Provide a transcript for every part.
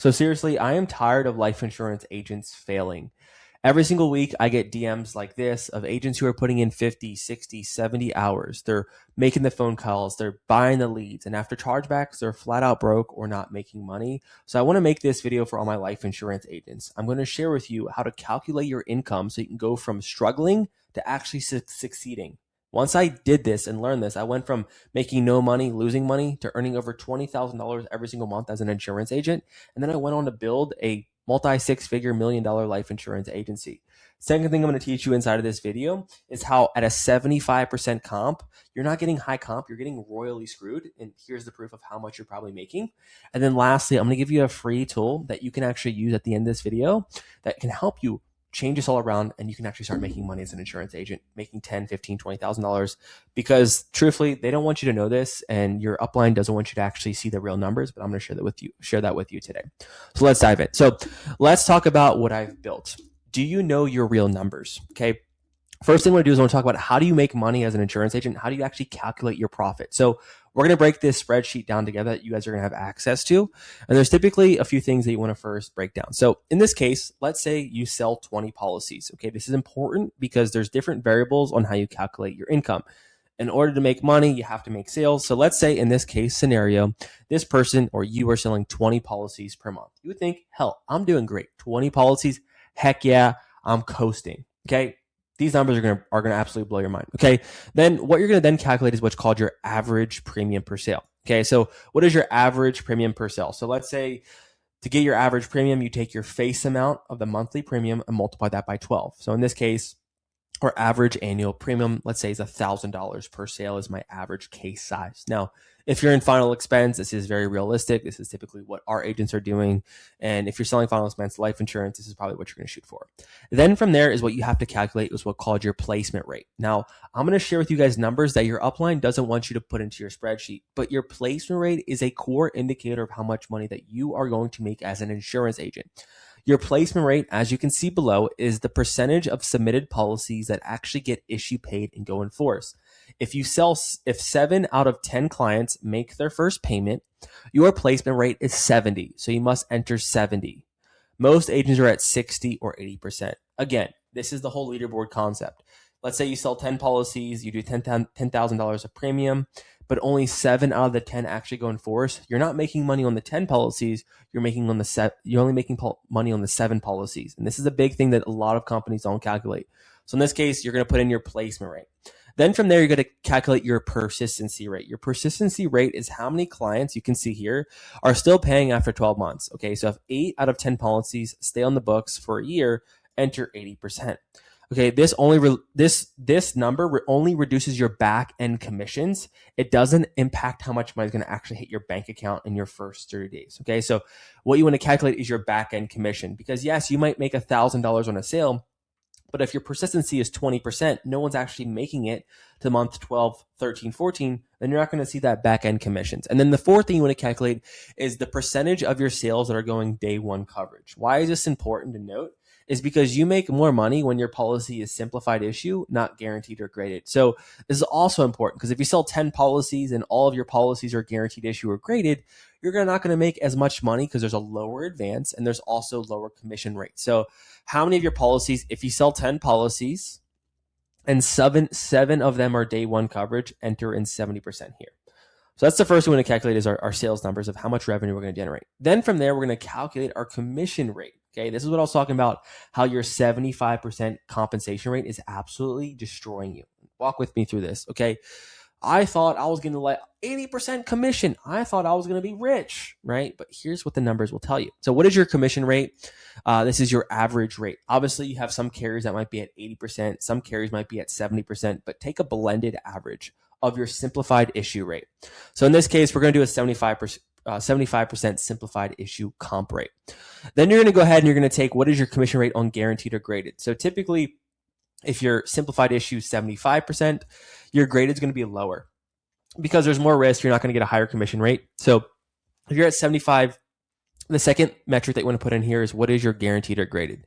So seriously, I am tired of life insurance agents failing. Every single week, I get DMs like this of agents who are putting in 50, 60, 70 hours. They're making the phone calls, they're buying the leads, and after chargebacks, they're flat out broke or not making money. So I want to make this video for all my life insurance agents. I'm going to share with you how to calculate your income so you can go from struggling to actually succeeding. Once I did this and learned this, I went from making no money, losing money, to earning over $20,000 every single month as an insurance agent. And then I went on to build a multi-six-figure $1 million life insurance agency. Second thing I'm going to teach you inside of this video is how at a 75% comp, you're not getting high comp, you're getting royally screwed. And here's the proof of how much you're probably making. And then lastly, I'm going to give you a free tool that you can actually use at the end of this video that can help you change this all around, and you can actually start making money as an insurance agent, making $10,000, $15,000, $20,000, because truthfully, they don't want you to know this, and your upline doesn't want you to actually see the real numbers, but I'm going to share that with you today. So let's dive in. So let's talk about what I've built. Do you know your real numbers? Okay. First thing I want to do is I want to talk about how do you make money as an insurance agent? How do you actually calculate your profit? So we're going to break this spreadsheet down together that you guys are going to have access to. And there's typically a few things that you want to first break down. So in this case, let's say you sell 20 policies. Okay, this is important because there's different variables on how you calculate your income. In order to make money, you have to make sales. So let's say in this case scenario, this person or you are selling 20 policies per month. You would think, hell, I'm doing great. 20 policies, heck yeah, I'm coasting. Okay. These numbers are gonna absolutely blow your mind. Okay. Then what you're gonna then calculate is what's called your average premium per sale. Okay. So what is your average premium per sale? So let's say to get your average premium, you take your face amount of the monthly premium and multiply that by 12. So in this case, our average annual premium, let's say, is $1,000 per sale is my average case size. Now, if you're in final expense, this is very realistic. This is typically what our agents are doing. And if you're selling final expense life insurance, this is probably what you're going to shoot for. Then from there is what you have to calculate is what's called your placement rate. Now, I'm going to share with you guys numbers that your upline doesn't want you to put into your spreadsheet, but your placement rate is a core indicator of how much money that you are going to make as an insurance agent. Your placement rate, as you can see below, is the percentage of submitted policies that actually get issue paid and go in force. If 7 out of 10 clients make their first payment, your placement rate is 70. So you must enter 70. Most agents are at 60 or 80%. Again, this is the whole leaderboard concept. Let's say you sell 10 policies, you do $10,000 of premium, but only 7 out of the 10 actually go in force. You're not making money on the 10 policies. You're only making money on the 7 policies. And this is a big thing that a lot of companies don't calculate. So in this case, you're going to put in your placement rate. Then from there, you're going to calculate your persistency rate. Your persistency rate is how many clients, you can see here, are still paying after 12 months. Okay, so if 8 out of 10 policies stay on the books for a year, enter 80%. Okay, this number only reduces your back end commissions. It doesn't impact how much money is going to actually hit your bank account in your first 30 days. Okay, so what you want to calculate is your back end commission, because yes, you might make $1,000 on a sale, but if your persistency is 20%, no one's actually making it to month 12, 13, 14, then you're not going to see that back end commissions. And then the fourth thing you want to calculate is the percentage of your sales that are going day one coverage. Why is this important to note? Is because you make more money when your policy is simplified issue, not guaranteed or graded. So this is also important because if you sell 10 policies and all of your policies are guaranteed issue or graded, you're not going to make as much money because there's a lower advance and there's also lower commission rate. So how many of your policies, if you sell 10 policies and seven of them are day one coverage, enter in 70% here. So that's the first thing we want to calculate is our sales numbers of how much revenue we're going to generate. Then from there, we're going to calculate our commission rate. Okay, this is what I was talking about, how your 75% compensation rate is absolutely destroying you. Walk with me through this, okay? I thought I was going to let 80% commission. I thought I was going to be rich, right? But here's what the numbers will tell you. So what is your commission rate? This is your average rate. Obviously, you have some carriers that might be at 80%. Some carriers might be at 70%, but take a blended average of your simplified issue rate. So in this case, we're going to do a 75% simplified issue comp rate. Then you're going to go ahead and you're going to take what is your commission rate on guaranteed or graded. So typically, if your simplified issue is 75%, your graded is going to be lower because there's more risk. You're not going to get a higher commission rate. So if you're at 75, the second metric that you want to put in here is what is your guaranteed or graded.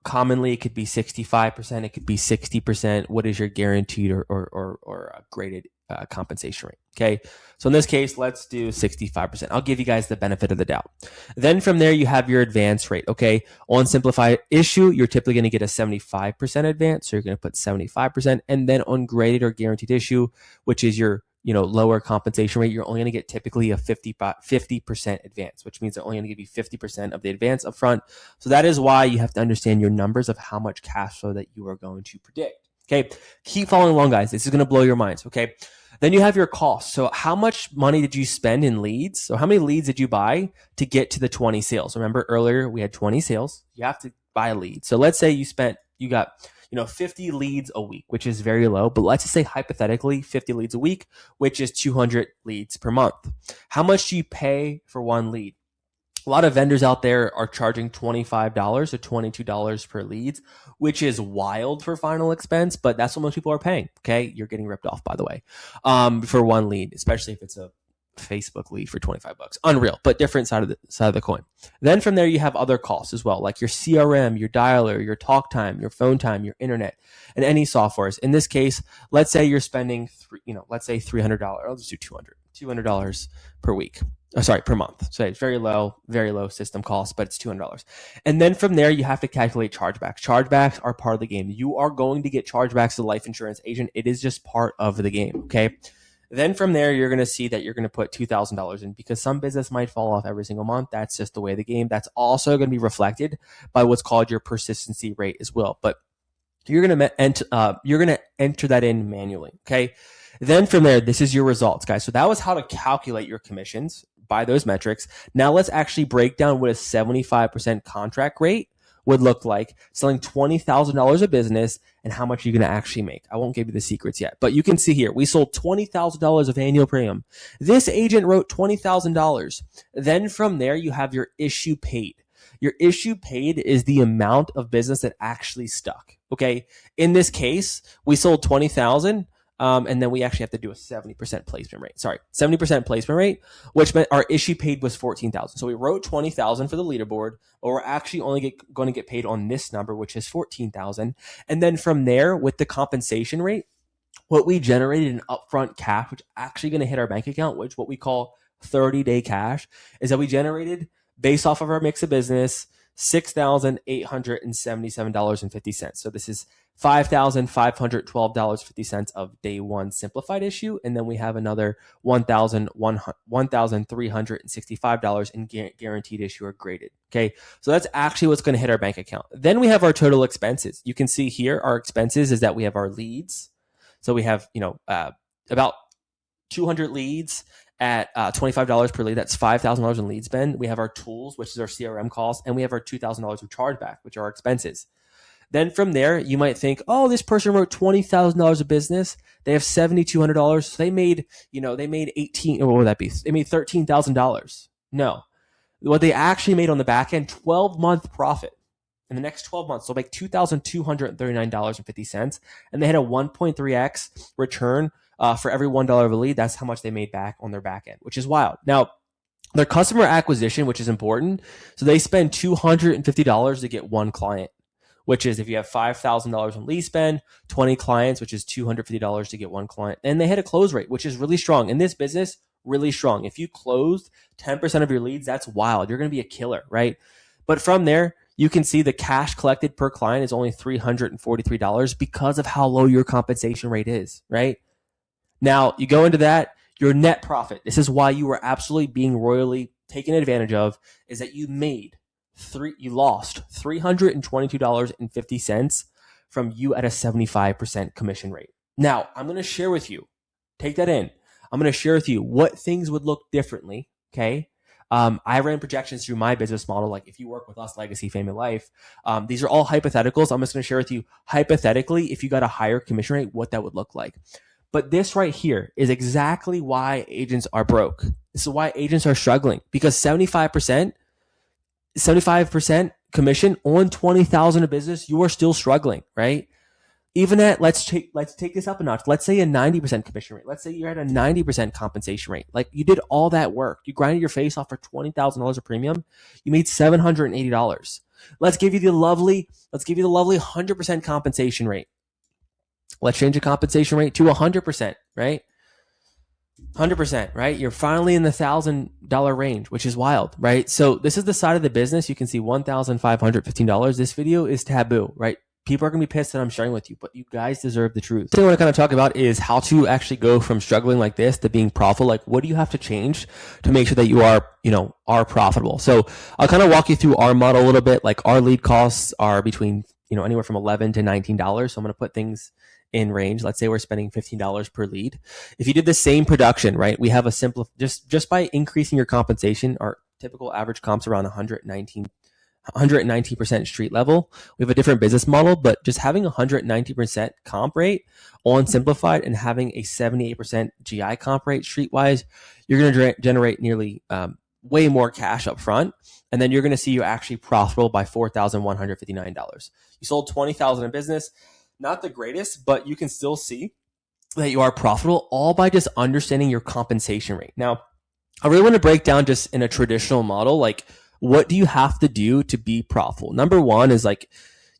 Commonly it could be 65%, it could be 60%. What is your guaranteed or graded compensation rate. Okay. So in this case, let's do 65%. I'll give you guys the benefit of the doubt. Then from there, you have your advance rate. Okay. On simplified issue, you're typically going to get a 75% advance. So you're going to put 75%. And then on graded or guaranteed issue, which is your lower compensation rate, you're only going to get typically a 50% advance, which means they're only going to give you 50% of the advance up front. So that is why you have to understand your numbers of how much cash flow that you are going to predict. Okay. Keep following along, guys. This is going to blow your minds. Okay. Then you have your costs. So how much money did you spend in leads? So how many leads did you buy to get to the 20 sales? Remember earlier we had 20 sales. You have to buy a lead. So let's say you got 50 leads a week, which is very low, but let's just say hypothetically 50 leads a week, which is 200 leads per month. How much do you pay for one lead? A lot of vendors out there are charging $25 to $22 per leads, which is wild for final expense, but that's what most people are paying. Okay. You're getting ripped off, by the way, for one lead, especially if it's a Facebook lead for $25. Unreal, but different side of the coin. Then from there, you have other costs as well, like your CRM, your dialer, your talk time, your phone time, your internet, and any softwares. In this case, let's say you're spending, let's say $300. I'll just do $200 per week. Per month. So it's very low system cost, but it's $200. And then from there, you have to calculate chargebacks. Chargebacks are part of the game. You are going to get chargebacks as a life insurance agent. It is just part of the game. Okay. Then from there, you're going to see that you're going to put $2,000 in because some business might fall off every single month. That's just the way of the game. That's also going to be reflected by what's called your persistency rate as well. But you're going to enter that in manually. Okay. Then from there, this is your results, guys. So that was how to calculate your commissions by those metrics. Now let's actually break down what a 75% contract rate would look like, selling $20,000 a business, and how much you're going to actually make. I won't give you the secrets yet, but you can see here, we sold $20,000 of annual premium. This agent wrote $20,000. Then from there, you have your issue paid. Your issue paid is the amount of business that actually stuck. Okay. In this case, we sold 20,000. And then we actually have to do a 70% placement rate. 70% placement rate, which meant our issue paid was 14,000. So we wrote 20,000 for the leaderboard, but we're actually only going to get paid on this number, which is 14,000. And then from there, with the compensation rate, what we generated in upfront cash, which actually going to hit our bank account, which what we call 30-day cash, is that we generated based off of our mix of business, $6,877.50. So this is $5,512.50 of day one simplified issue. And then we have another $1,365 in guaranteed issue or graded. Okay. So that's actually what's going to hit our bank account. Then we have our total expenses. You can see here, our expenses is that we have our leads. So we have, about 200 leads at $25 per lead. That's $5,000 in lead spend. We have our tools, which is our CRM costs, and we have our $2,000 of chargeback, which are our expenses. Then from there, you might think, oh, this person wrote $20,000 of business. They have $7,200. So they made, they made what would that be? They made $13,000. No, what they actually made on the back end, 12-month profit. In the next 12 months, they'll make $2,239.50. And they had a 1.3x return for every $1 of a lead. That's how much they made back on their back end, which is wild. Now, their customer acquisition, which is important. So they spend $250 to get one client, which is if you have $5,000 in lead spend, 20 clients, which is $250 to get one client. And they had a close rate, which is really strong. In this business, really strong. If you closed 10% of your leads, that's wild. You're going to be a killer, right? But from there, you can see the cash collected per client is only $343 because of how low your compensation rate is, right? Now, you go into that, your net profit. This is why you were absolutely being royally taken advantage of, is that you lost $322.50 from you at a 75% commission rate. Now, I'm going to share with you, take that in. I'm going to share with you what things would look differently, okay? I ran projections through my business model. Like if you work with us, Legacy, Fame, and Life, these are all hypotheticals. I'm just going to share with you hypothetically, if you got a higher commission rate, what that would look like. But this right here is exactly why agents are broke. This is why agents are struggling, because 75% commission on 20,000 of business, you are still struggling, right? Even at, let's take this up a notch. Let's say a 90% commission rate. Let's say you're at a 90% compensation rate. Like you did all that work. You grinded your face off for $20,000 of premium. You made $780. Let's give you the lovely 100% compensation rate. Let's change the compensation rate to 100%, right? 100%, right? You're finally in the $1,000 range, which is wild, right? So this is the side of the business. You can see $1,515. This video is taboo, right? People are going to be pissed that I'm sharing with you, but you guys deserve the truth. So what I want to kind of talk about is how to actually go from struggling like this to being profitable. Like, what do you have to change to make sure that you are profitable? So I'll kind of walk you through our model a little bit. Like, our lead costs are between, anywhere from $11 to $19. So I'm going to put things in range. Let's say we're spending $15 per lead. If you did the same production, right, we have a simple, just by increasing your compensation, our typical average comps around 119% street level. We have a different business model, but just having 190% comp rate on simplified and having a 78% GI comp rate streetwise, you're going to generate nearly way more cash up front. And then you're going to see you're actually profitable by $4,159. You sold $20,000 in business. Not the greatest, but you can still see that you are profitable, all by just understanding your compensation rate. Now, I really want to break down just in a traditional model, like, what do you have to do to be profitable? Number one is, like,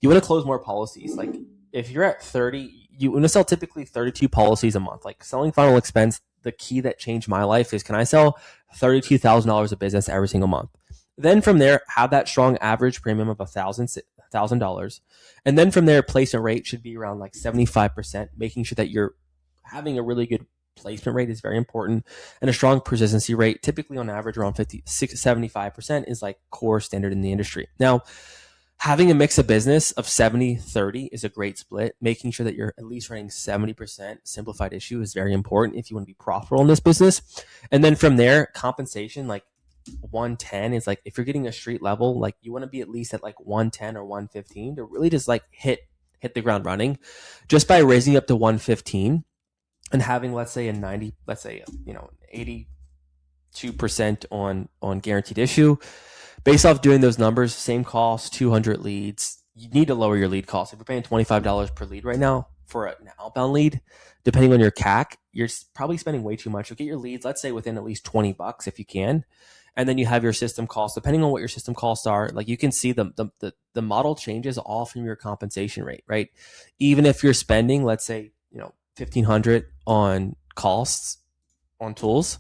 you want to close more policies. Like, if you're at 30, you want to sell typically 32 policies a month. Like, selling final expense, the key that changed my life is, can I sell $32,000 of business every single month? Then from there, have that strong average premium of $1,000. And then from there, placement rate should be around like 75%, making sure that you're having a really good placement rate is very important. And a strong persistency rate, typically on average around 75% is like core standard in the industry. Now, having a mix of business of 70-30 is a great split. Making sure that you're at least running 70% simplified issue is very important if you want to be profitable in this business. And then from there, compensation, like, 110 is like, if you're getting a street level, like, you want to be at least at like 110 or 115 to really just like hit the ground running. Just by raising up to 115 and having, let's say 82% on guaranteed issue, based off doing those numbers, same cost, 200 leads, you need to lower your lead cost. If you're paying $25 per lead right now for an outbound lead, depending on your CAC, you're probably spending way too much. You'll get your leads, let's say, within at least $20 if you can. And then you have your system costs. Depending on what your system costs are, like, you can see the model changes all from your compensation rate, right? Even if you're spending, let's say, $1,500 on costs on tools,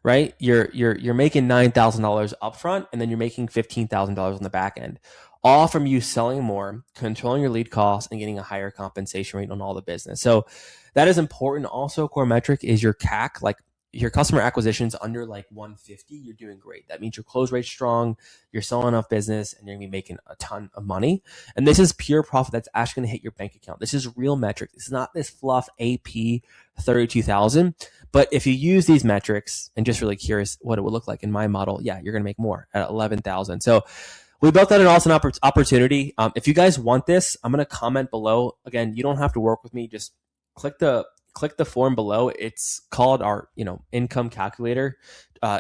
right? You're making $9,000 upfront, and then you're making $15,000 on the back end, all from you selling more, controlling your lead costs, and getting a higher compensation rate on all the business. So that is important. Also, core metric is your CAC. Like, your customer acquisition's under like 150, you're doing great. That means your close rate's strong, you're selling enough business, and you're gonna be making a ton of money. And this is pure profit that's actually gonna hit your bank account. This is real metric. This is not this fluff AP 32,000. But if you use these metrics and just really curious what it would look like in my model, yeah, you're gonna make more at 11,000. So we built that an awesome opportunity. If you guys want this, I'm gonna comment below. Again, you don't have to work with me. Just click the form below. It's called our, income calculator,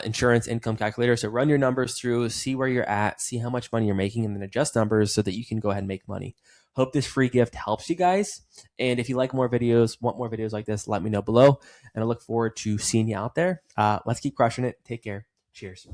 insurance income calculator. So run your numbers through, see where you're at, see how much money you're making, and then adjust numbers so that you can go ahead and make money. Hope this free gift helps you guys. And if you like more videos, want more videos like this, let me know below. And I look forward to seeing you out there. Let's keep crushing it. Take care. Cheers.